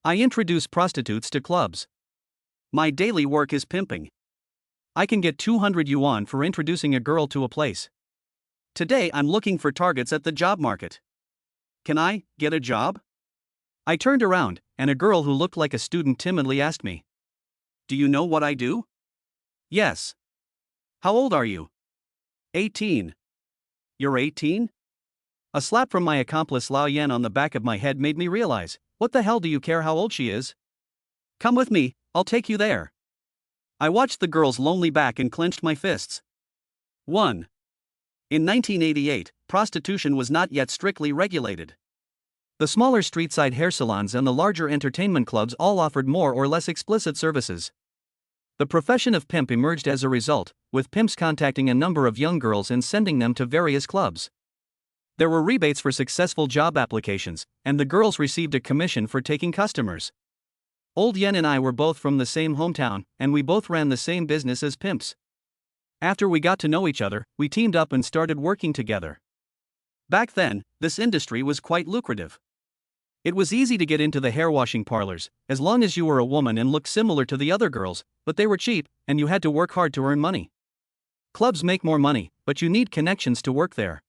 I introduce prostitutes to clubs. My daily work is pimping. I can get 200 yuan for introducing a girl to a place. Today I'm looking for targets at the job market. Can I get a job? I turned around, and a girl who looked like a student timidly asked me, "Do you know what I do?" "Yes." "How old are you?" 18. "You're 18? A slap from my accomplice Lao Yan on the back of my head made me realize, what the hell do you care how old she is? Come with me, I'll take you there. I watched the girl's lonely back and clenched my fists. 1. In 1988, prostitution was not yet strictly regulated. The smaller street-side hair salons and the larger entertainment clubs all offered more or less explicit services. The profession of pimp emerged as a result, with pimps contacting a number of young girls and sending them to various clubs. There were rebates for successful job applications, and the girls received a commission for taking customers. Old Yen and I were both from the same hometown, and we both ran the same business as pimps. After we got to know each other, we teamed up and started working together. Back then, this industry was quite lucrative. It was easy to get into the hair washing parlors, as long as you were a woman and looked similar to the other girls, but they were cheap, and you had to work hard to earn money. Clubs make more money, but you need connections to work there.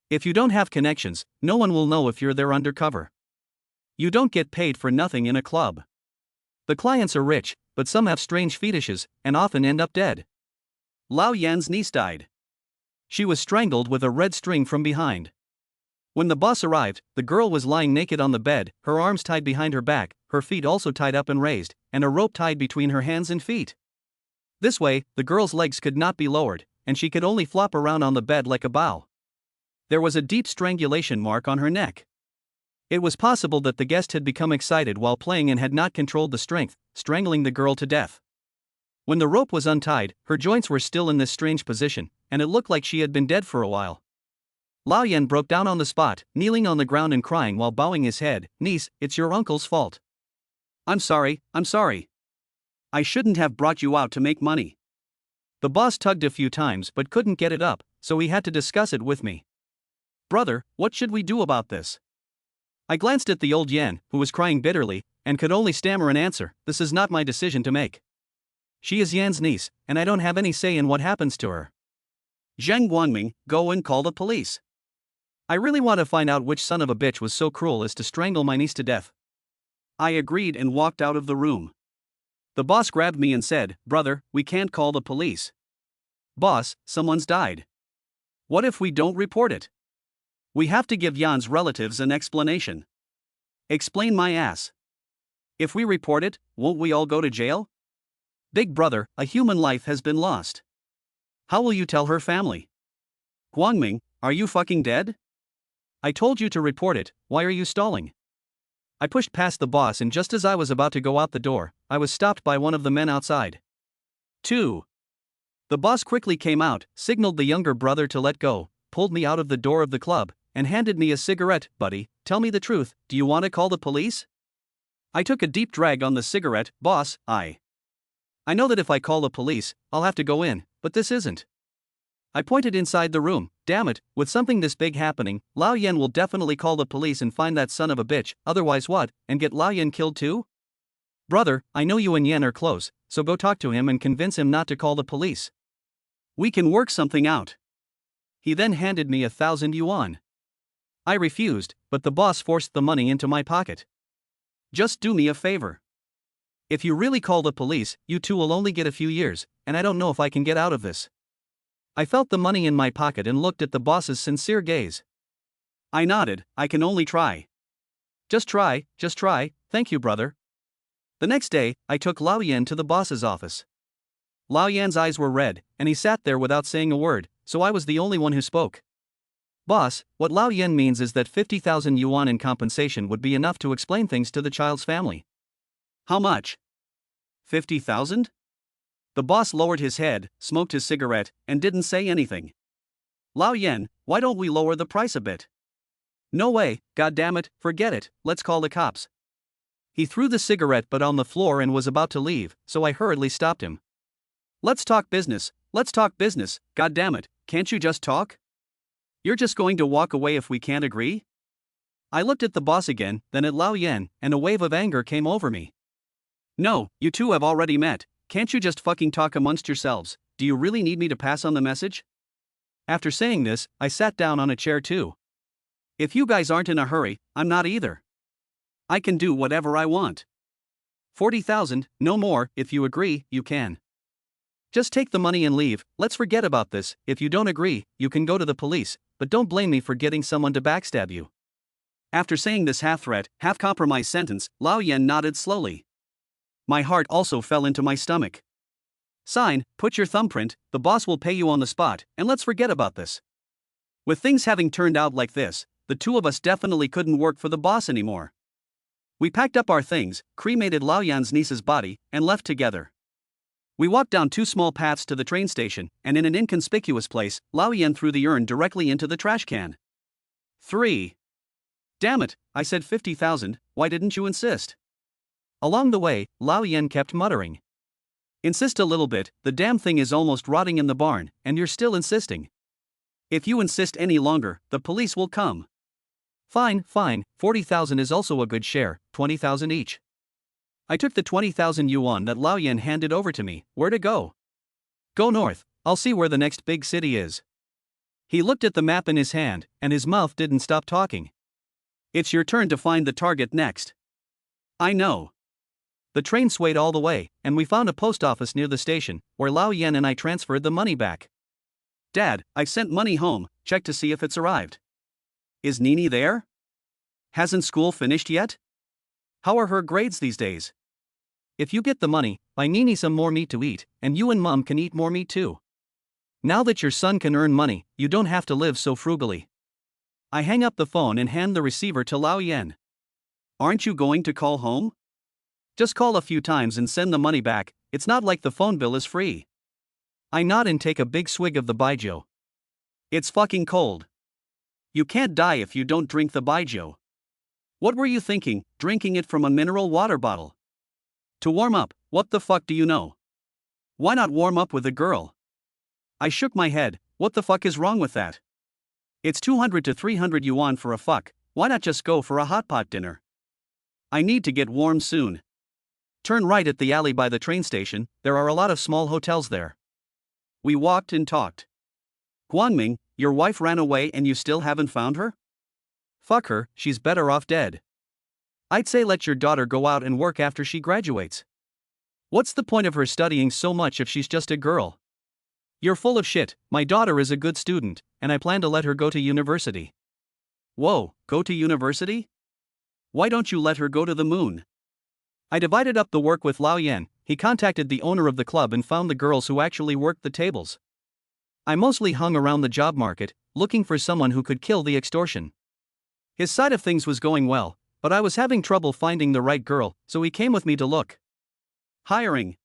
If you don't have connections, no one will know if you're there undercover. You don't get paid for nothing in a club. The clients are rich, but some have strange fetishes, and often end up dead. Lao Yan's niece died. She was strangled with a red string from behind. When the boss arrived, the girl was lying naked on the bed, her arms tied behind her back, her feet also tied up and raised, and a rope tied between her hands and feet. This way, the girl's legs could not be lowered, and she could only flop around on the bed like a bow. There was a deep strangulation mark on her neck. It was possible that the guest had become excited while playing and had not controlled the strength, strangling the girl to death. When the rope was untied, her joints were still in this strange position, and it looked like she had been dead for a while. Lao Yan broke down on the spot, kneeling on the ground and crying while bowing his head. "Niece, it's your uncle's fault. I'm sorry. I shouldn't have brought you out to make money." The boss tugged a few times but couldn't get it up, so he had to discuss it with me. "Brother, what should we do about this?" I glanced at the old Yan, who was crying bitterly, and could only stammer an answer. "This is not my decision to make. She is Yan's niece, and I don't have any say in what happens to her. Zheng Guangming, go and call the police. I really want to find out which son of a bitch was so cruel as to strangle my niece to death." I agreed and walked out of the room. The boss grabbed me and said, "Brother, we can't call the police." "Boss, someone's died. What if we don't report it? We have to give Yan's relatives an explanation." "Explain my ass. If we report it, won't we all go to jail?" "Big brother, a human life has been lost. How will you tell her family?" "Guangming, are you fucking dead? I told you to report it, why are you stalling?" I pushed past the boss, and just as I was about to go out the door, I was stopped by one of the men outside. 2. The boss quickly came out, signaled the younger brother to let go, pulled me out of the door of the club, and handed me a cigarette. "Buddy, tell me the truth, do you want to call the police?" I took a deep drag on the cigarette. "Boss, I know that if I call the police, I'll have to go in, but this isn't." I pointed inside the room. "Damn it, with something this big happening, Lao Yan will definitely call the police and find that son of a bitch, otherwise what, and get Lao Yan killed too?" "Brother, I know you and Yan are close, so go talk to him and convince him not to call the police. We can work something out." He then handed me 1,000 yuan. I refused, but the boss forced the money into my pocket. "Just do me a favor. If you really call the police, you two will only get a few years, and I don't know if I can get out of this." I felt the money in my pocket and looked at the boss's sincere gaze. I nodded. "I can only try." Just try, thank you brother." The next day, I took Lao Yan to the boss's office. Lao Yan's eyes were red, and he sat there without saying a word, so I was the only one who spoke. "Boss, what Lao Yan means is that 50,000 yuan in compensation would be enough to explain things to the child's family." "How much?" 50,000? The boss lowered his head, smoked his cigarette, and didn't say anything. "Lao Yan, why don't we lower the price a bit?" "No way, goddammit, forget it, let's call the cops." He threw the cigarette butt on the floor and was about to leave, so I hurriedly stopped him. Let's talk business, goddammit, can't you just talk? You're just going to walk away if we can't agree?" I looked at the boss again, then at Lao Yan, and a wave of anger came over me. No, you two have already met, can't you just fucking talk amongst yourselves? Do you really need me to pass on the message? After saying this, I sat down on a chair too. If you guys aren't in a hurry, I'm not either. I can do whatever I want. 40,000, no more, if you agree, you can. Just take the money and leave, let's forget about this. If you don't agree, you can go to the police, but don't blame me for getting someone to backstab you. After saying this half-threat, half-compromise sentence, Lao Yan nodded slowly. My heart also fell into my stomach. Sign, put your thumbprint, the boss will pay you on the spot, and let's forget about this. With things having turned out like this, the two of us definitely couldn't work for the boss anymore. We packed up our things, cremated Lao Yan's niece's body, and left together. We walked down two small paths to the train station, and in an inconspicuous place, Lao Yan threw the urn directly into the trash can. 3. Damn it, I said 50,000, why didn't you insist? Along the way, Lao Yan kept muttering. Insist a little bit, the damn thing is almost rotting in the barn, and you're still insisting. If you insist any longer, the police will come. Fine, 40,000 is also a good share, 20,000 each. I took the 20,000 yuan that Lao Yan handed over to me. Where to go? Go north, I'll see where the next big city is. He looked at the map in his hand, and his mouth didn't stop talking. It's your turn to find the target next. I know. The train swayed all the way, and we found a post office near the station, where Lao Yan and I transferred the money back. Dad, I've sent money home, check to see if it's arrived. Is Nini there? Hasn't school finished yet? How are her grades these days? If you get the money, buy Nini some more meat to eat, and you and Mom can eat more meat too. Now that your son can earn money, you don't have to live so frugally. I hang up the phone and hand the receiver to Lao Yan. Aren't you going to call home? Just call a few times and send the money back, it's not like the phone bill is free. I nod and take a big swig of the baijiu. It's fucking cold. You can't die if you don't drink the baijiu. What were you thinking, drinking it from a mineral water bottle? To warm up, what the fuck do you know? Why not warm up with a girl? I shook my head, what the fuck is wrong with that? It's 200 to 300 yuan for a fuck, why not just go for a hot pot dinner? I need to get warm soon. Turn right at the alley by the train station, there are a lot of small hotels there. We walked and talked. Guangming, your wife ran away and you still haven't found her? Fuck her, she's better off dead. I'd say let your daughter go out and work after she graduates. What's the point of her studying so much if she's just a girl? You're full of shit, my daughter is a good student, and I plan to let her go to university. Whoa, go to university? Why don't you let her go to the moon? I divided up the work with Lao Yan, he contacted the owner of the club and found the girls who actually worked the tables. I mostly hung around the job market, looking for someone who could kill the extortion. His side of things was going well, but I was having trouble finding the right girl, so he came with me to look. Hiring.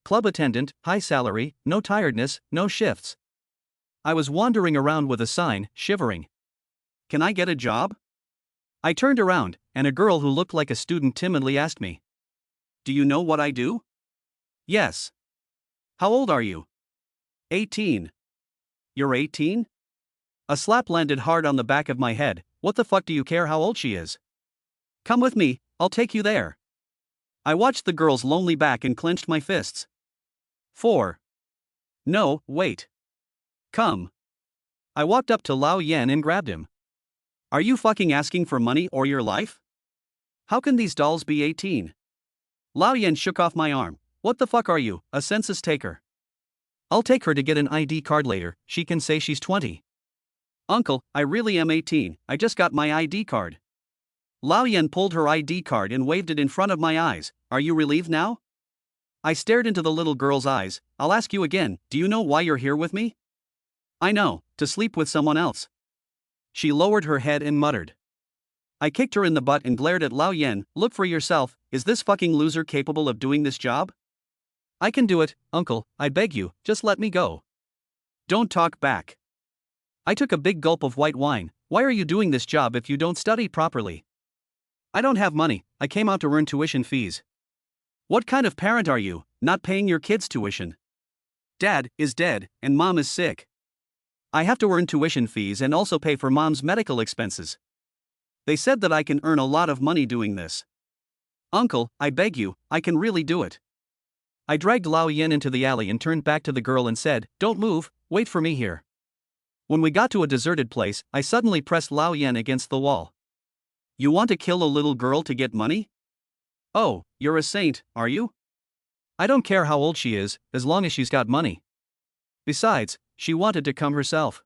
Club attendant, high salary, no tiredness, no shifts. I was wandering around with a sign, shivering. Can I get a job? I turned around, and a girl who looked like a student timidly asked me. Do you know what I do? Yes. How old are you? 18. You're 18? A slap landed hard on the back of my head, what the fuck do you care how old she is? Come with me, I'll take you there. I watched the girl's lonely back and clenched my fists. 4. No, wait. Come. I walked up to Lao Yan and grabbed him. Are you fucking asking for money or your life? How can these dolls be 18? Lao Yan shook off my arm. What the fuck are you, a census taker? I'll take her to get an ID card later, she can say she's 20. Uncle, I really am 18, I just got my ID card. Lao Yan pulled her ID card and waved it in front of my eyes. Are you relieved now? I stared into the little girl's eyes. I'll ask you again, do you know why you're here with me? I know, to sleep with someone else. She lowered her head and muttered. I kicked her in the butt and glared at Lao Yan. Look for yourself, is this fucking loser capable of doing this job? I can do it, uncle, I beg you, just let me go. Don't talk back. I took a big gulp of white wine. Why are you doing this job if you don't study properly? I don't have money, I came out to earn tuition fees. What kind of parent are you, not paying your kids tuition? Dad is dead, and Mom is sick. I have to earn tuition fees and also pay for mom's medical expenses. They said that I can earn a lot of money doing this. Uncle, I beg you, I can really do it. I dragged Lao Yen into the alley and turned back to the girl and said, "Don't move, wait for me here." When we got to a deserted place, I suddenly pressed Lao Yen against the wall. "You want to kill a little girl to get money? Oh, you're a saint, are you? I don't care how old she is, as long as she's got money. Besides, she wanted to come herself.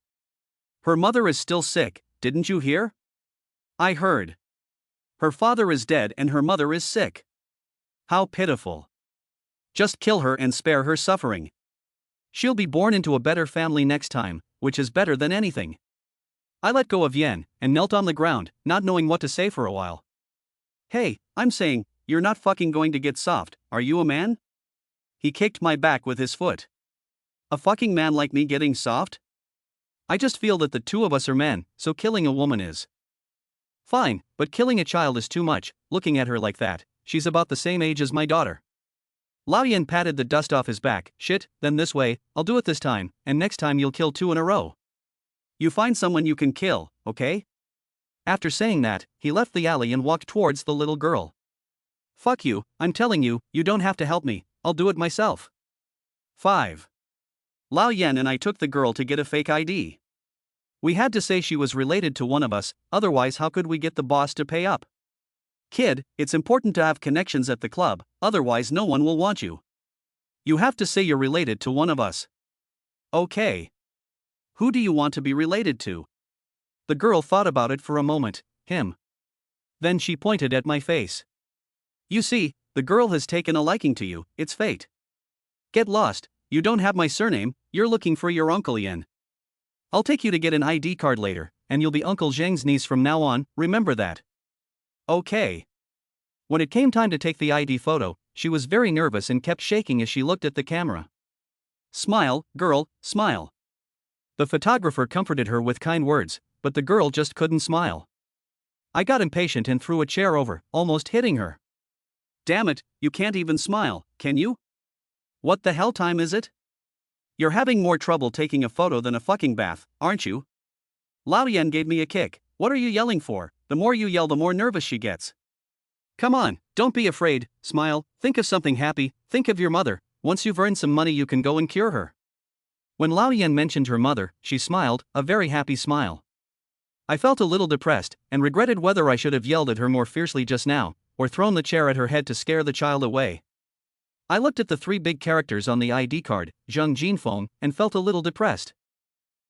Her mother is still sick, didn't you hear?" "I heard. Her father is dead and her mother is sick. How pitiful. Just kill her and spare her suffering. She'll be born into a better family next time, which is better than anything." I let go of Yen and knelt on the ground, not knowing what to say for a while. "Hey, I'm saying, you're not fucking going to get soft, are you a man?" He kicked my back with his foot. "A fucking man like me getting soft? I just feel that the two of us are men, so killing a woman is fine, but killing a child is too much. Looking at her like that, she's about the same age as my daughter." Lao Yen patted the dust off his back. "Shit, then this way, I'll do it this time, and next time you'll kill 2 in a row. You find someone you can kill, okay?" After saying that, he left the alley and walked towards the little girl. "Fuck you, I'm telling you, you don't have to help me, I'll do it myself." 5. Lao Yen and I took the girl to get a fake ID. We had to say she was related to one of us, otherwise how could we get the boss to pay up? "Kid, it's important to have connections at the club, otherwise no one will want you. You have to say you're related to one of us." "Okay. Who do you want to be related to?" The girl thought about it for a moment. "Him." Then she pointed at my face. "You see, the girl has taken a liking to you, it's fate. Get lost, you don't have my surname, you're looking for your Uncle Yen. I'll take you to get an ID card later, and you'll be Uncle Zheng's niece from now on, remember that." "Okay." When it came time to take the ID photo, she was very nervous and kept shaking as she looked at the camera. "Smile, girl, smile." The photographer comforted her with kind words, but the girl just couldn't smile. I got impatient and threw a chair over, almost hitting her. "Damn it, you can't even smile, can you? What the hell time is it? You're having more trouble taking a photo than a fucking bath, aren't you?" Lao Yen gave me a kick. "What are you yelling for? The more you yell, the more nervous she gets. Come on, don't be afraid, smile, think of something happy, think of your mother. Once you've earned some money, you can go and cure her." When Lao Yen mentioned her mother, she smiled, a very happy smile. I felt a little depressed, and regretted whether I should have yelled at her more fiercely just now, or thrown the chair at her head to scare the child away. I looked at the 3 big characters on the ID card, Zheng Jinfeng, and felt a little depressed.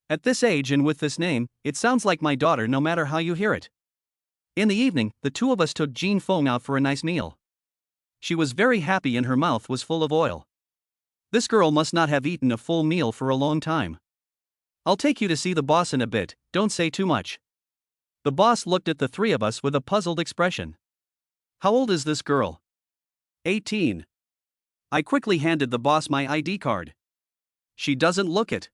At this age and with this name, it sounds like my daughter no matter how you hear it. In the evening, the 2 of us took Jinfeng out for a nice meal. She was very happy and her mouth was full of oil. This girl must not have eaten a full meal for a long time. "I'll take you to see the boss in a bit, don't say too much." The boss looked at the 3 of us with a puzzled expression. "How old is this girl?" 18. I quickly handed the boss my ID card. "She doesn't look it."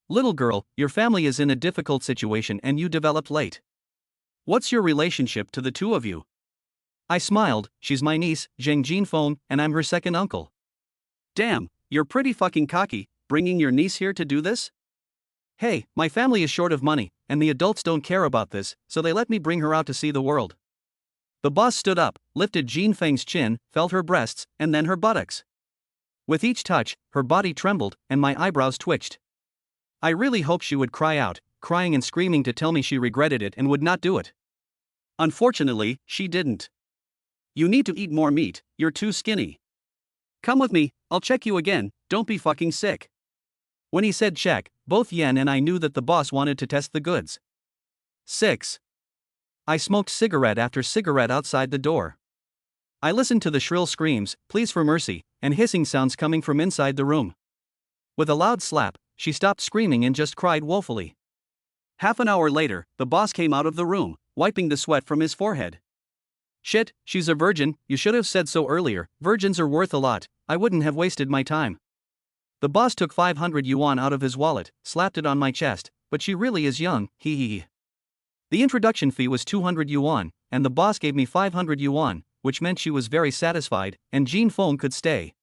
"Little girl, your family is in a difficult situation and you developed late. What's your relationship to the 2 of you?" I smiled. "She's my niece, Zheng Jinfeng, and I'm her second uncle." "Damn, you're pretty fucking cocky, bringing your niece here to do this?" "Hey, my family is short of money, and the adults don't care about this, so they let me bring her out to see the world." The boss stood up, lifted Jinfeng's chin, felt her breasts, and then her buttocks. With each touch, her body trembled, and my eyebrows twitched. I really hoped she would cry out, crying and screaming to tell me she regretted it and would not do it. Unfortunately, she didn't. "You need to eat more meat, you're too skinny. Come with me, I'll check you again, don't be fucking sick." When he said check, both Yen and I knew that the boss wanted to test the goods. 6. I smoked cigarette after cigarette outside the door. I listened to the shrill screams, pleas for mercy, and hissing sounds coming from inside the room. With a loud slap, she stopped screaming and just cried woefully. Half an hour later, the boss came out of the room, wiping the sweat from his forehead. "Shit, she's a virgin, you should have said so earlier, virgins are worth a lot, I wouldn't have wasted my time." The boss took 500 yuan out of his wallet, slapped it on my chest, "But she really is young, hee hee." The introduction fee was 200 yuan, and the boss gave me 500 yuan, which meant she was very satisfied, and Jinfeng could stay.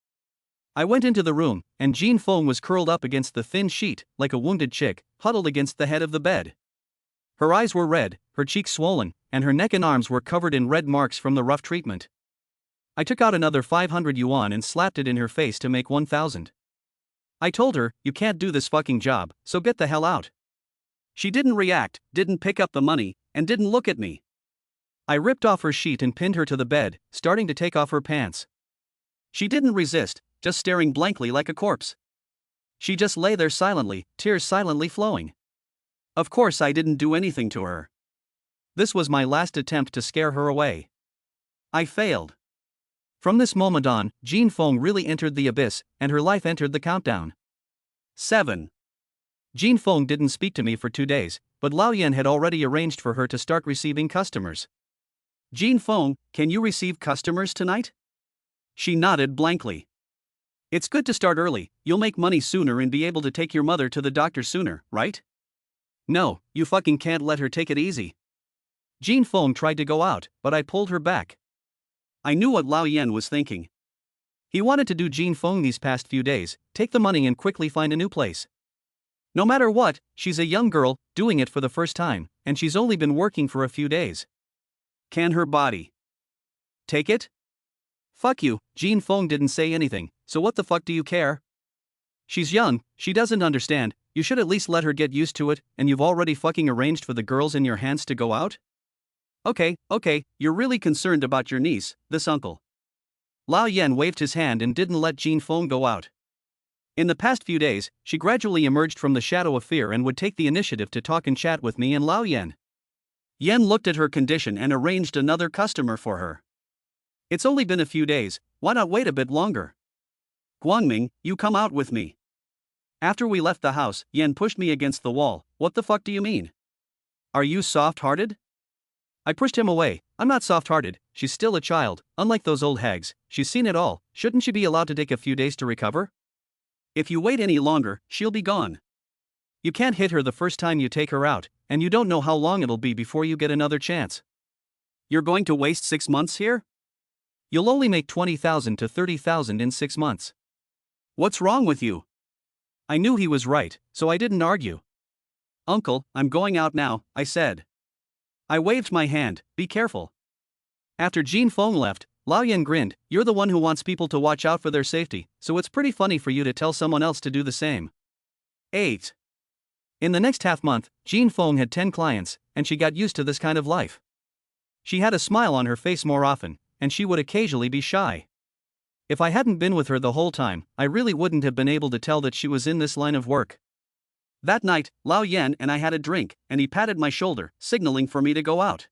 I went into the room, and Jean Fong was curled up against the thin sheet, like a wounded chick, huddled against the head of the bed. Her eyes were red, her cheeks swollen, and her neck and arms were covered in red marks from the rough treatment. I took out another 500 yuan and slapped it in her face to make 1,000. I told her, "You can't do this fucking job, so get the hell out." She didn't react, didn't pick up the money, and didn't look at me. I ripped off her sheet and pinned her to the bed, starting to take off her pants. She didn't resist, just staring blankly like a corpse. She just lay there silently, tears silently flowing. Of course I didn't do anything to her. This was my last attempt to scare her away. I failed. From this moment on, Jean Fong really entered the abyss, and her life entered the countdown. 7. Jean Fong didn't speak to me for 2 days, but Lao Yan had already arranged for her to start receiving customers. "Jean Fong, can you receive customers tonight?" She nodded blankly. "It's good to start early, you'll make money sooner and be able to take your mother to the doctor sooner, right?" "No, you fucking can't let her take it easy." Jean Fong tried to go out, but I pulled her back. I knew what Lao Yan was thinking. He wanted to do Jean Fong these past few days, take the money and quickly find a new place. No matter what, she's a young girl, doing it for the first time, and she's only been working for a few days. Can her body take it? Fuck you, Jean Fong didn't say anything, so what the fuck do you care? She's young, she doesn't understand, you should at least let her get used to it, and you've already fucking arranged for the girls in your hands to go out? Okay, you're really concerned about your niece, this uncle. Lao Yan waved his hand and didn't let Jean Fong go out. In the past few days, she gradually emerged from the shadow of fear and would take the initiative to talk and chat with me and Lao Yan. Yan looked at her condition and arranged another customer for her. It's only been a few days, why not wait a bit longer? Guangming, you come out with me. After we left the house, Yan pushed me against the wall. What the fuck do you mean? Are you soft-hearted? I pushed him away. I'm not soft-hearted, she's still a child, unlike those old hags, she's seen it all, shouldn't she be allowed to take a few days to recover? If you wait any longer, she'll be gone. You can't hit her the first time you take her out, and you don't know how long it'll be before you get another chance. You're going to waste 6 months here? You'll only make 20,000 to 30,000 in 6 months. What's wrong with you? I knew he was right, so I didn't argue. Uncle, I'm going out now, I said. I waved my hand, be careful. After Jean Fong left, Lao Yan grinned, you're the one who wants people to watch out for their safety, so it's pretty funny for you to tell someone else to do the same. 8. In the next half month, Jean Fong had 10 clients, and she got used to this kind of life. She had a smile on her face more often, and she would occasionally be shy. If I hadn't been with her the whole time, I really wouldn't have been able to tell that she was in this line of work. That night, Lao Yan and I had a drink, and he patted my shoulder, signaling for me to go out.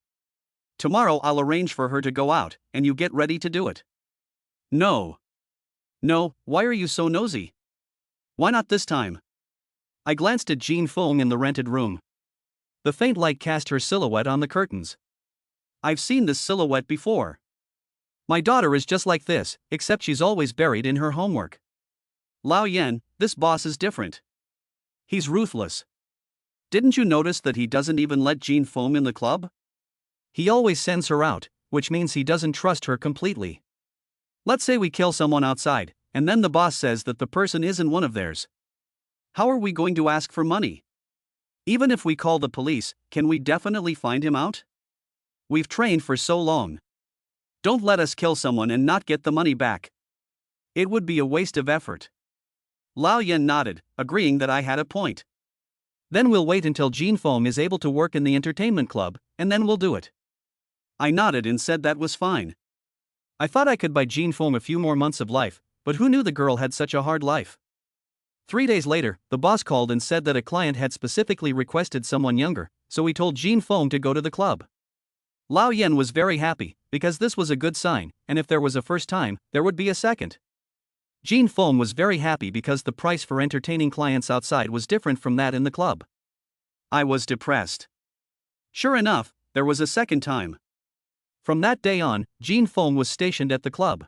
Tomorrow I'll arrange for her to go out, and you get ready to do it. No, why are you so nosy? Why not this time? I glanced at Jean Fong in the rented room. The faint light cast her silhouette on the curtains. I've seen this silhouette before. My daughter is just like this, except she's always buried in her homework. Lao Yan, this boss is different. He's ruthless. Didn't you notice that he doesn't even let Jean Fong in the club? He always sends her out, which means he doesn't trust her completely. Let's say we kill someone outside, and then the boss says that the person isn't one of theirs. How are we going to ask for money? Even if we call the police, can we definitely find him out? We've trained for so long. Don't let us kill someone and not get the money back. It would be a waste of effort. Lao Yan nodded, agreeing that I had a point. Then we'll wait until Jean Fong is able to work in the entertainment club, and then we'll do it. I nodded and said that was fine. I thought I could buy Jean Fong a few more months of life, but who knew the girl had such a hard life? 3 days later, the boss called and said that a client had specifically requested someone younger, so we told Jean Fong to go to the club. Lao Yan was very happy, because this was a good sign, and if there was a first time, there would be a second. Jean Fong was very happy because the price for entertaining clients outside was different from that in the club. I was depressed. Sure enough, there was a second time. From that day on, Jean Fong was stationed at the club.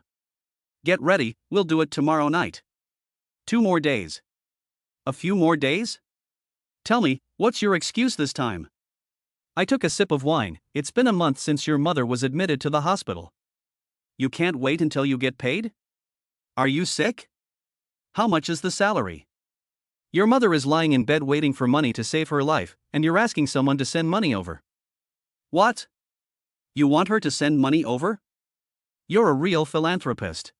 Get ready, we'll do it tomorrow night. 2 more days. A few more days? Tell me, what's your excuse this time? I took a sip of wine. It's been a month since your mother was admitted to the hospital. You can't wait until you get paid? Are you sick? How much is the salary? Your mother is lying in bed waiting for money to save her life, and you're asking someone to send money over. What? You want her to send money over? You're a real philanthropist.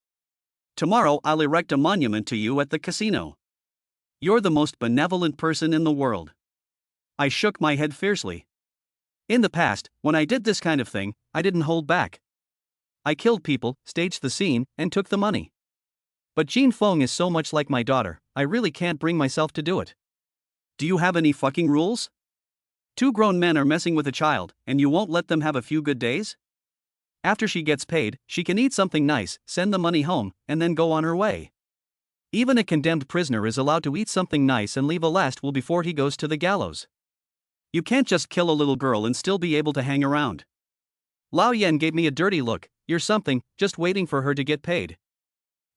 Tomorrow I'll erect a monument to you at the casino. You're the most benevolent person in the world. I shook my head fiercely. In the past, when I did this kind of thing, I didn't hold back. I killed people, staged the scene, and took the money. But Jean Fong is so much like my daughter, I really can't bring myself to do it. Do you have any fucking rules? Two grown men are messing with a child, and you won't let them have a few good days? After she gets paid, she can eat something nice, send the money home, and then go on her way. Even a condemned prisoner is allowed to eat something nice and leave a last will before he goes to the gallows. You can't just kill a little girl and still be able to hang around. Lao Yan gave me a dirty look. You're something, just waiting for her to get paid.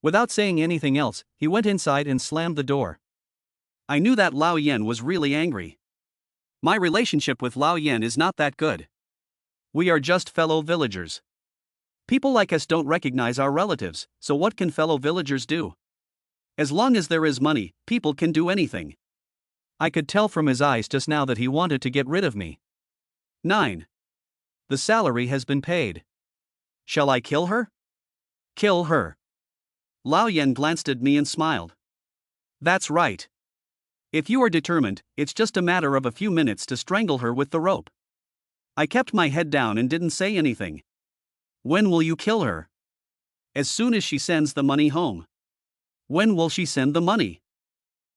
Without saying anything else, he went inside and slammed the door. I knew that Lao Yan was really angry. My relationship with Lao Yan is not that good. We are just fellow villagers. People like us don't recognize our relatives, so what can fellow villagers do? As long as there is money, people can do anything. I could tell from his eyes just now that he wanted to get rid of me. 9. The salary has been paid. Shall I kill her? Kill her. Lao Yan glanced at me and smiled. That's right. If you are determined, it's just a matter of a few minutes to strangle her with the rope. I kept my head down and didn't say anything. When will you kill her? As soon as she sends the money home. When will she send the money?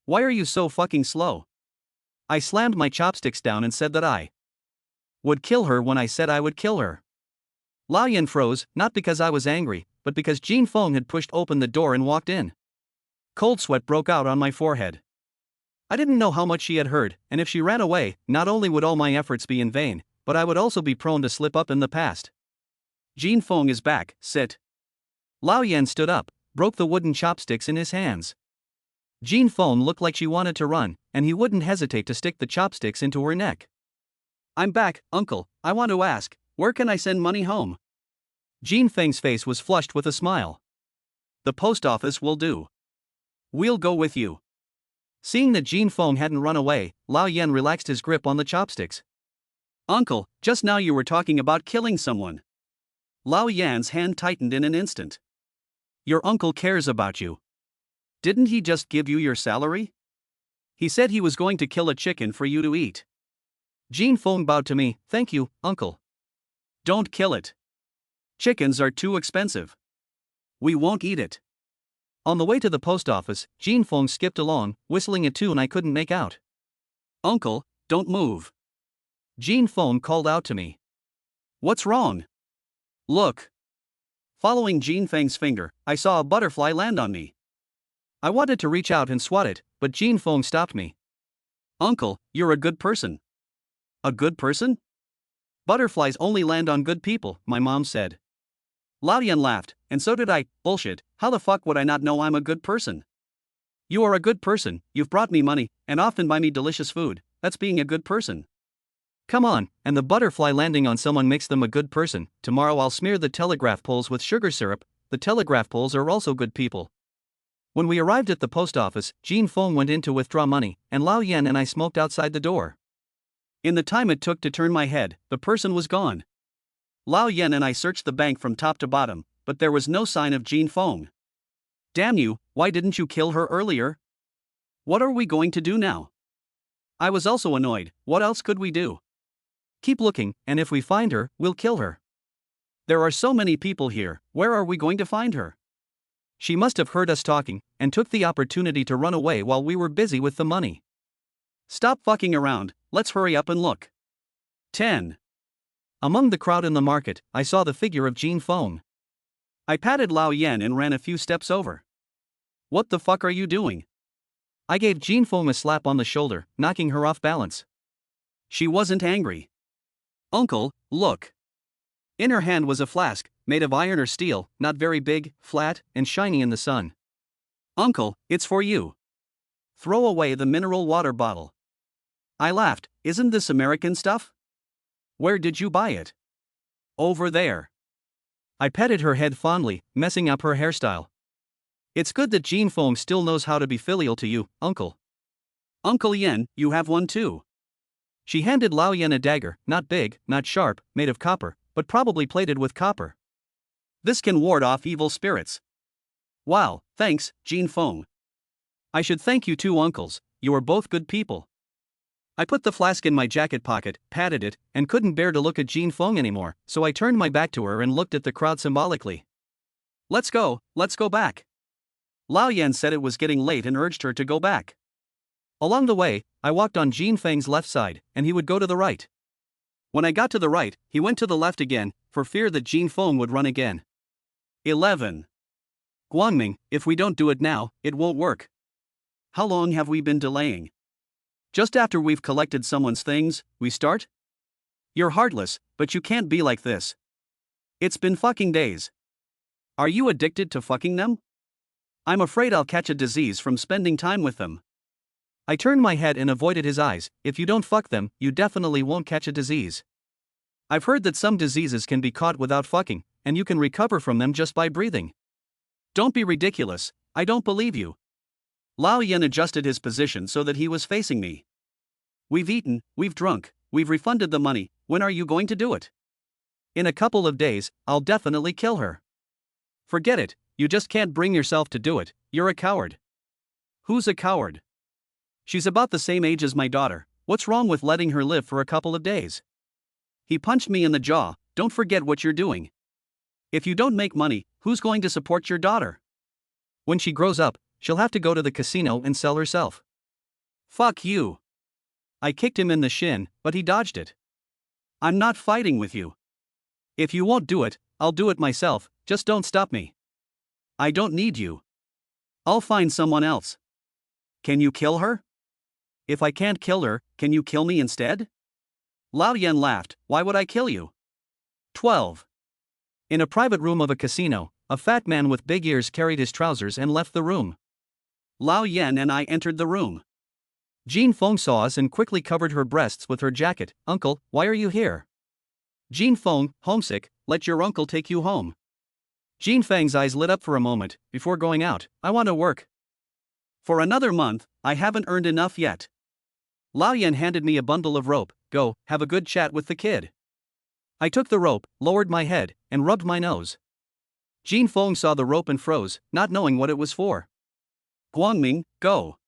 Why are you so fucking slow? I slammed my chopsticks down and said that I would kill her when I said I would kill her. Lao Yan froze, not because I was angry, but because Jean Fong had pushed open the door and walked in. Cold sweat broke out on my forehead. I didn't know how much she had heard, and if she ran away, not only would all my efforts be in vain, but I would also be prone to slip up in the past. Jean Fong is back, sit. Lao Yan stood up, broke the wooden chopsticks in his hands. Jean Fong looked like she wanted to run, and he wouldn't hesitate to stick the chopsticks into her neck. I'm back, uncle. I want to ask, where can I send money home? Jean Feng's face was flushed with a smile. The post office will do. We'll go with you. Seeing that Jean Fong hadn't run away, Lao Yan relaxed his grip on the chopsticks. Uncle, just now you were talking about killing someone. Lao Yan's hand tightened in an instant. Your uncle cares about you. Didn't he just give you your salary? He said he was going to kill a chicken for you to eat. Jean Fong bowed to me. Thank you, uncle. Don't kill it. Chickens are too expensive. We won't eat it. On the way to the post office, Jean Fong skipped along, whistling a tune I couldn't make out. Uncle, don't move. Jean Fong called out to me. What's wrong? Look. Following Jean Feng's finger, I saw a butterfly land on me. I wanted to reach out and swat it, but Jean Fong stopped me. Uncle, you're a good person. A good person? Butterflies only land on good people, my mom said. Lao Yan laughed, and so did I. Bullshit, how the fuck would I not know I'm a good person? You are a good person, you've brought me money, and often buy me delicious food. That's being a good person. Come on, and the butterfly landing on someone makes them a good person. Tomorrow I'll smear the telegraph poles with sugar syrup. The telegraph poles are also good people. When we arrived at the post office, Jean Fong went in to withdraw money, and Lao Yan and I smoked outside the door. In the time it took to turn my head, the person was gone. Lao Yan and I searched the bank from top to bottom, but there was no sign of Jean Fong. Damn you, why didn't you kill her earlier? What are we going to do now? I was also annoyed. What else could we do? Keep looking, and if we find her, we'll kill her. There are so many people here, where are we going to find her? She must have heard us talking, and took the opportunity to run away while we were busy with the money. Stop fucking around, let's hurry up and look. 10. Among the crowd in the market, I saw the figure of Jean Fong. I patted Lao Yan and ran a few steps over. What the fuck are you doing? I gave Jean Fong a slap on the shoulder, knocking her off balance. She wasn't angry. Uncle, look. In her hand was a flask, made of iron or steel, not very big, flat, and shiny in the sun. Uncle, it's for you. Throw away the mineral water bottle. I laughed. Isn't this American stuff? Where did you buy it? Over there. I petted her head fondly, messing up her hairstyle. It's good that Jean Fong still knows how to be filial to you, uncle. Uncle Yen, you have one too. She handed Lao Yen a dagger, not big, not sharp, made of copper, but probably plated with copper. This can ward off evil spirits. Wow, thanks, Jean Fong. I should thank you too, uncles, you are both good people. I put the flask in my jacket pocket, patted it, and couldn't bear to look at Jean Fong anymore, so I turned my back to her and looked at the crowd symbolically. Let's go back. Lao Yen said it was getting late and urged her to go back. Along the way, I walked on Jean Feng's left side, and he would go to the right. When I got to the right, he went to the left again, for fear that Jean Fong would run again. 11. Guangming, if we don't do it now, it won't work. How long have we been delaying? Just after we've collected someone's things, we start? You're heartless, but you can't be like this. It's been fucking days. Are you addicted to fucking them? I'm afraid I'll catch a disease from spending time with them. I turned my head and avoided his eyes. If you don't fuck them, you definitely won't catch a disease. I've heard that some diseases can be caught without fucking, and you can recover from them just by breathing. Don't be ridiculous, I don't believe you. Lao Yen adjusted his position so that he was facing me. We've eaten, we've drunk, we've refunded the money, when are you going to do it? In a couple of days, I'll definitely kill her. Forget it, you just can't bring yourself to do it, you're a coward. Who's a coward? She's about the same age as my daughter, what's wrong with letting her live for a couple of days? He punched me in the jaw, don't forget what you're doing. If you don't make money, who's going to support your daughter? When she grows up, she'll have to go to the casino and sell herself. Fuck you. I kicked him in the shin, but he dodged it. I'm not fighting with you. If you won't do it, I'll do it myself, just don't stop me. I don't need you. I'll find someone else. Can you kill her? If I can't kill her, can you kill me instead? Lao Yen laughed, why would I kill you? 12. In a private room of a casino, a fat man with big ears carried his trousers and left the room. Lao Yen and I entered the room. Jean Fong saw us and quickly covered her breasts with her jacket. Uncle, why are you here? Jean Fong, homesick, let your uncle take you home. Jean Feng's eyes lit up for a moment. Before going out, I want to work. For another month, I haven't earned enough yet. Lao Yen handed me a bundle of rope. Go, have a good chat with the kid. I took the rope, lowered my head, and rubbed my nose. Jean Fong saw the rope and froze, not knowing what it was for. Guangming, go.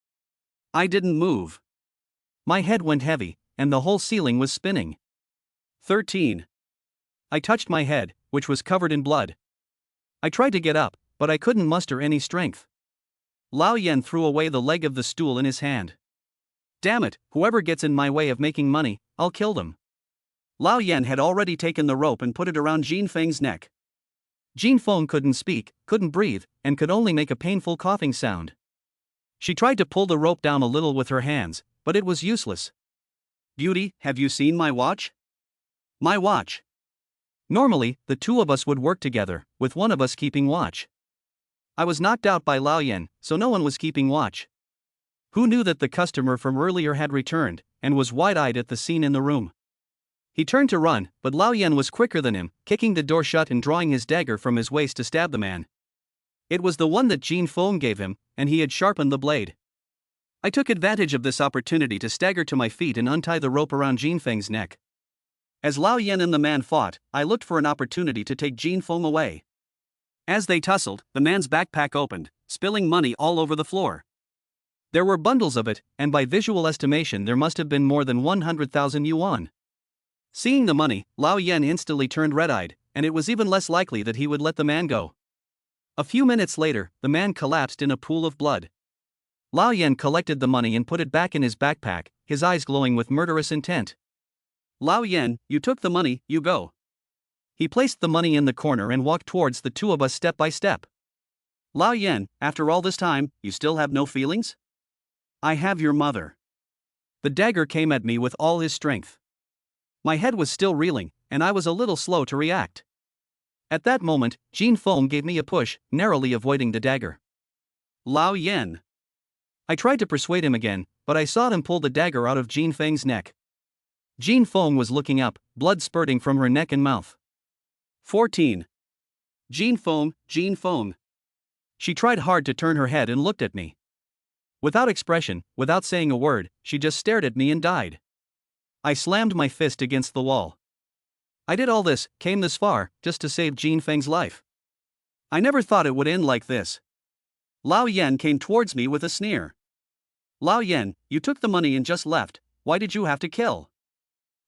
I didn't move. My head went heavy, and the whole ceiling was spinning. 13. I touched my head, which was covered in blood. I tried to get up, but I couldn't muster any strength. Lao Yen threw away the leg of the stool in his hand. Damn it, whoever gets in my way of making money, I'll kill them. Lao Yen had already taken the rope and put it around Jean Feng's neck. Jean Feng couldn't speak, couldn't breathe, and could only make a painful coughing sound. She tried to pull the rope down a little with her hands, but it was useless. Beauty, have you seen my watch? My watch. Normally, the two of us would work together, with one of us keeping watch. I was knocked out by Lao Yen, so no one was keeping watch. Who knew that the customer from earlier had returned, and was wide-eyed at the scene in the room? He turned to run, but Lao Yen was quicker than him, kicking the door shut and drawing his dagger from his waist to stab the man. It was the one that Jean Feng gave him, and he had sharpened the blade. I took advantage of this opportunity to stagger to my feet and untie the rope around Jean Feng's neck. As Lao Yen and the man fought, I looked for an opportunity to take Jean Feng away. As they tussled, the man's backpack opened, spilling money all over the floor. There were bundles of it, and by visual estimation there must have been more than 100,000 yuan. Seeing the money, Lao Yen instantly turned red-eyed, and it was even less likely that he would let the man go. A few minutes later, the man collapsed in a pool of blood. Lao Yen collected the money and put it back in his backpack, his eyes glowing with murderous intent. Lao Yen, you took the money, you go. He placed the money in the corner and walked towards the two of us step by step. Lao Yen, after all this time, you still have no feelings? I have your mother. The dagger came at me with all his strength. My head was still reeling, and I was a little slow to react. At that moment, Jean Feng gave me a push, narrowly avoiding the dagger. Lao Yen. I tried to persuade him again, but I saw him pull the dagger out of Jean Feng's neck. Jean Feng was looking up, blood spurting from her neck and mouth. 14. Jean Feng, Jean Feng. She tried hard to turn her head and looked at me. Without expression, without saying a word, she just stared at me and died. I slammed my fist against the wall. I did all this, came this far, just to save Jean Feng's life. I never thought it would end like this. Lao Yen came towards me with a sneer. Lao Yen, you took the money and just left, why did you have to kill?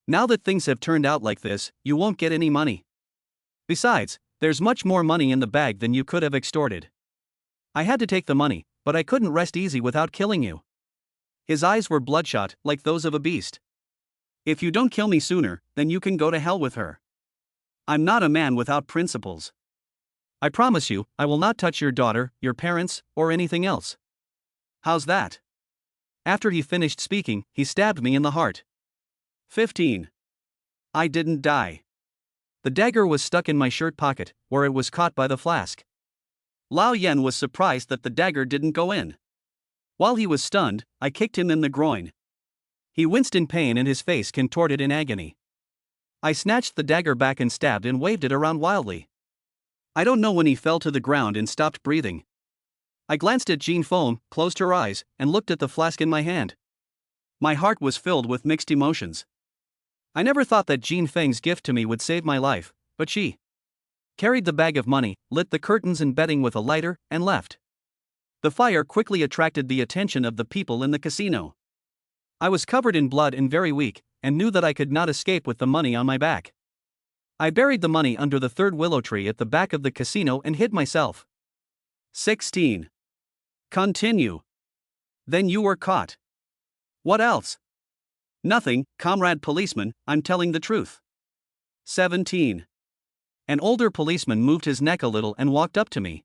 Now that things have turned out like this, you won't get any money. Besides, there's much more money in the bag than you could have extorted. I had to take the money, but I couldn't rest easy without killing you. His eyes were bloodshot, like those of a beast. If you don't kill me sooner, then you can go to hell with her. I'm not a man without principles. I promise you, I will not touch your daughter, your parents, or anything else. How's that? After he finished speaking, he stabbed me in the heart. 15. I didn't die. The dagger was stuck in my shirt pocket, where it was caught by the flask. Lao Yen was surprised that the dagger didn't go in. While he was stunned, I kicked him in the groin. He winced in pain and his face contorted in agony. I snatched the dagger back and stabbed and waved it around wildly. I don't know when he fell to the ground and stopped breathing. I glanced at Jean Feng, closed her eyes, and looked at the flask in my hand. My heart was filled with mixed emotions. I never thought that Jean Feng's gift to me would save my life, but she carried the bag of money, lit the curtains and bedding with a lighter, and left. The fire quickly attracted the attention of the people in the casino. I was covered in blood and very weak, and knew that I could not escape with the money on my back. I buried the money under the third willow tree at the back of the casino and hid myself. 16. Continue. Then you were caught. What else? Nothing, comrade policeman, I'm telling the truth. 17. An older policeman moved his neck a little and walked up to me.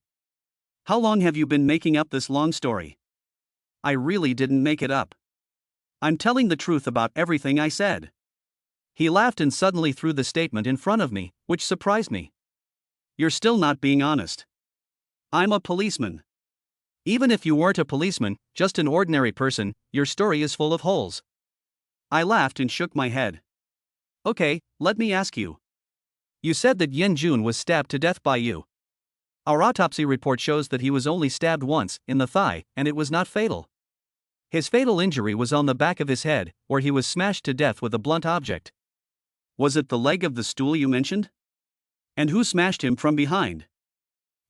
How long have you been making up this long story? I really didn't make it up. I'm telling the truth about everything I said. He laughed and suddenly threw the statement in front of me, which surprised me. You're still not being honest. I'm a policeman. Even if you weren't a policeman, just an ordinary person, your story is full of holes. I laughed and shook my head. Okay, let me ask you. You said that Yen Jun was stabbed to death by you. Our autopsy report shows that he was only stabbed once, in the thigh, and it was not fatal. His fatal injury was on the back of his head, where he was smashed to death with a blunt object. Was it the leg of the stool you mentioned? And who smashed him from behind?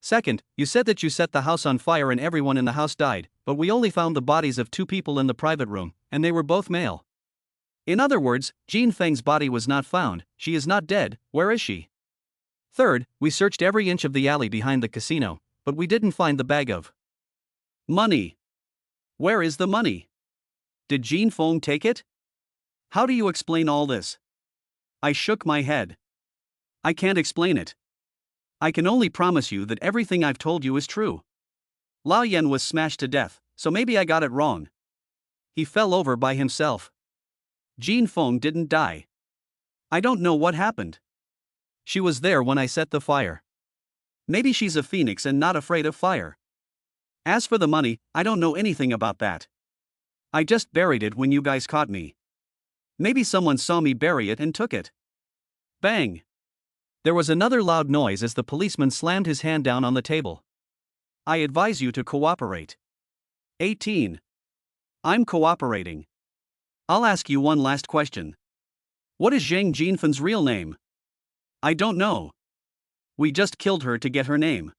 Second, you said that you set the house on fire and everyone in the house died, but we only found the bodies of 2 people in the private room, and they were both male. In other words, Jean Feng's body was not found, she is not dead, where is she? Third, we searched every inch of the alley behind the casino, but we didn't find the bag of money. Where is the money? Did Jean Feng take it? How do you explain all this? I shook my head. I can't explain it. I can only promise you that everything I've told you is true. Lao Yen was smashed to death, so maybe I got it wrong. He fell over by himself. Jean Feng didn't die. I don't know what happened. She was there when I set the fire. Maybe she's a phoenix and not afraid of fire. As for the money, I don't know anything about that. I just buried it when you guys caught me. Maybe someone saw me bury it and took it. Bang! There was another loud noise as the policeman slammed his hand down on the table. I advise you to cooperate. 18. I'm cooperating. I'll ask you one last question. What is Zhang Jinfen's real name? I don't know. We just killed her to get her name.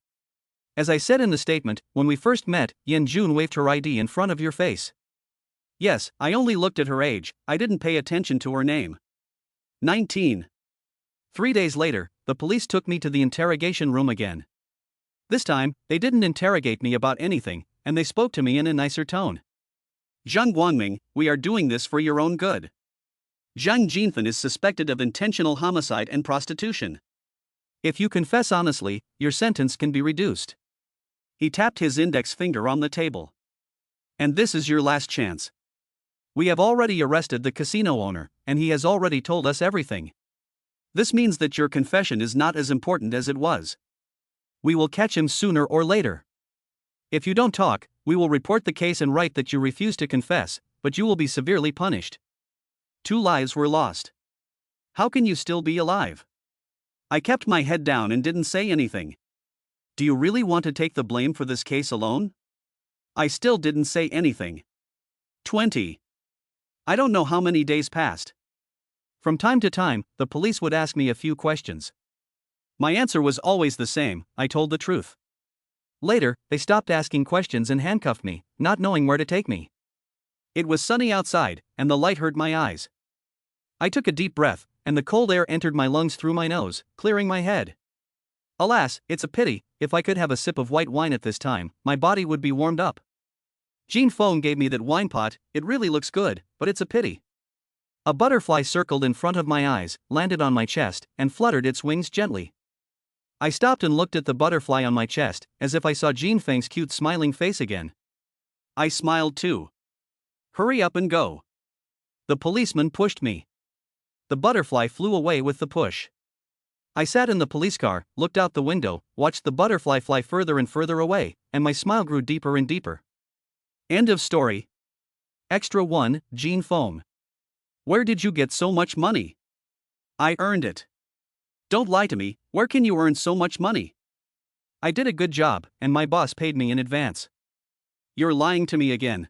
As I said in the statement, when we first met, Yen Jun waved her ID in front of your face. Yes, I only looked at her age, I didn't pay attention to her name. 19. 3 days later, the police took me to the interrogation room again. This time, they didn't interrogate me about anything, and they spoke to me in a nicer tone. Zhang Guangming, we are doing this for your own good. Zhang Jinfen is suspected of intentional homicide and prostitution. If you confess honestly, your sentence can be reduced. He tapped his index finger on the table. And this is your last chance. We have already arrested the casino owner, and he has already told us everything. This means that your confession is not as important as it was. We will catch him sooner or later. If you don't talk, we will report the case and write that you refuse to confess, but you will be severely punished. 2 lives were lost. How can you still be alive? I kept my head down and didn't say anything. Do you really want to take the blame for this case alone? I still didn't say anything. 20. I don't know how many days passed. From time to time, the police would ask me a few questions. My answer was always the same: I told the truth. Later, they stopped asking questions and handcuffed me, not knowing where to take me. It was sunny outside, and the light hurt my eyes. I took a deep breath, and the cold air entered my lungs through my nose, clearing my head. Alas, it's a pity. If I could have a sip of white wine at this time, my body would be warmed up. Jean Phone gave me that wine pot. It really looks good, but it's a pity. A butterfly circled in front of my eyes, landed on my chest, and fluttered its wings gently. I stopped and looked at the butterfly on my chest, as if I saw Jean Feng's cute smiling face again. I smiled too. Hurry up and go. The policeman pushed me. The butterfly flew away with the push. I sat in the police car, looked out the window, watched the butterfly fly further and further away, and my smile grew deeper and deeper. End of story. Extra 1, Jean Phone. Where did you get so much money? I earned it. Don't lie to me. Where can you earn so much money? I did a good job, and my boss paid me in advance. You're lying to me again.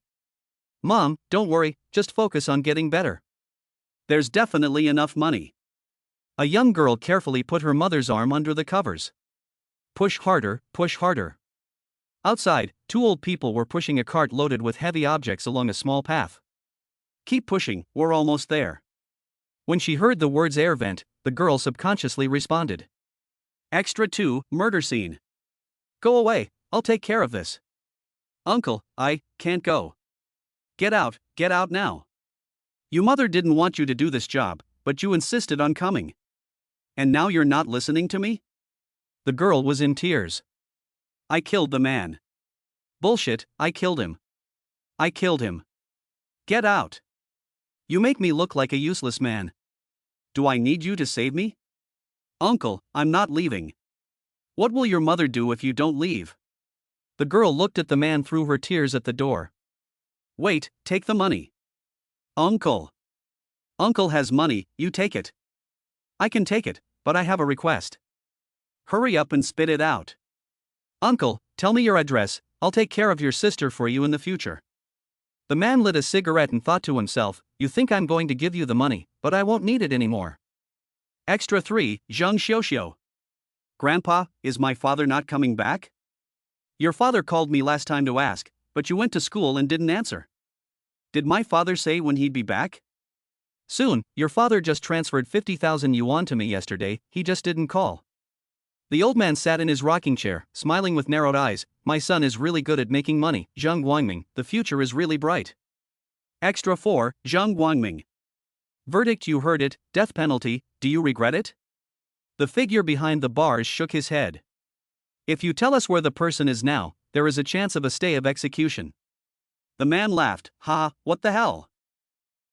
Mom, don't worry, just focus on getting better. There's definitely enough money. A young girl carefully put her mother's arm under the covers. Push harder, push harder. Outside, 2 old people were pushing a cart loaded with heavy objects along a small path. Keep pushing, we're almost there. When she heard the words air vent, the girl subconsciously responded. Extra 2, murder scene. Go away, I'll take care of this. Uncle, I can't go. Get out now. Your mother didn't want you to do this job, but you insisted on coming. And now you're not listening to me? The girl was in tears. I killed the man. Bullshit, I killed him. I killed him. Get out. You make me look like a useless man. Do I need you to save me? Uncle, I'm not leaving. What will your mother do if you don't leave? The girl looked at the man through her tears at the door. Wait, take the money. Uncle. Uncle has money, you take it. I can take it, but I have a request. Hurry up and spit it out. Uncle, tell me your address, I'll take care of your sister for you in the future. The man lit a cigarette and thought to himself, you think I'm going to give you the money, but I won't need it anymore. Extra 3, Zheng Xiuxiu. Grandpa, is my father not coming back? Your father called me last time to ask, but you went to school and didn't answer. Did my father say when he'd be back? Soon, your father just transferred 50,000 yuan to me yesterday, he just didn't call. The old man sat in his rocking chair, smiling with narrowed eyes. My son is really good at making money, Zheng Guangming, the future is really bright. Extra 4, Zheng Guangming. Verdict, you heard it, death penalty, do you regret it? The figure behind the bars shook his head. If you tell us where the person is now, there is a chance of a stay of execution. The man laughed, ha, what the hell?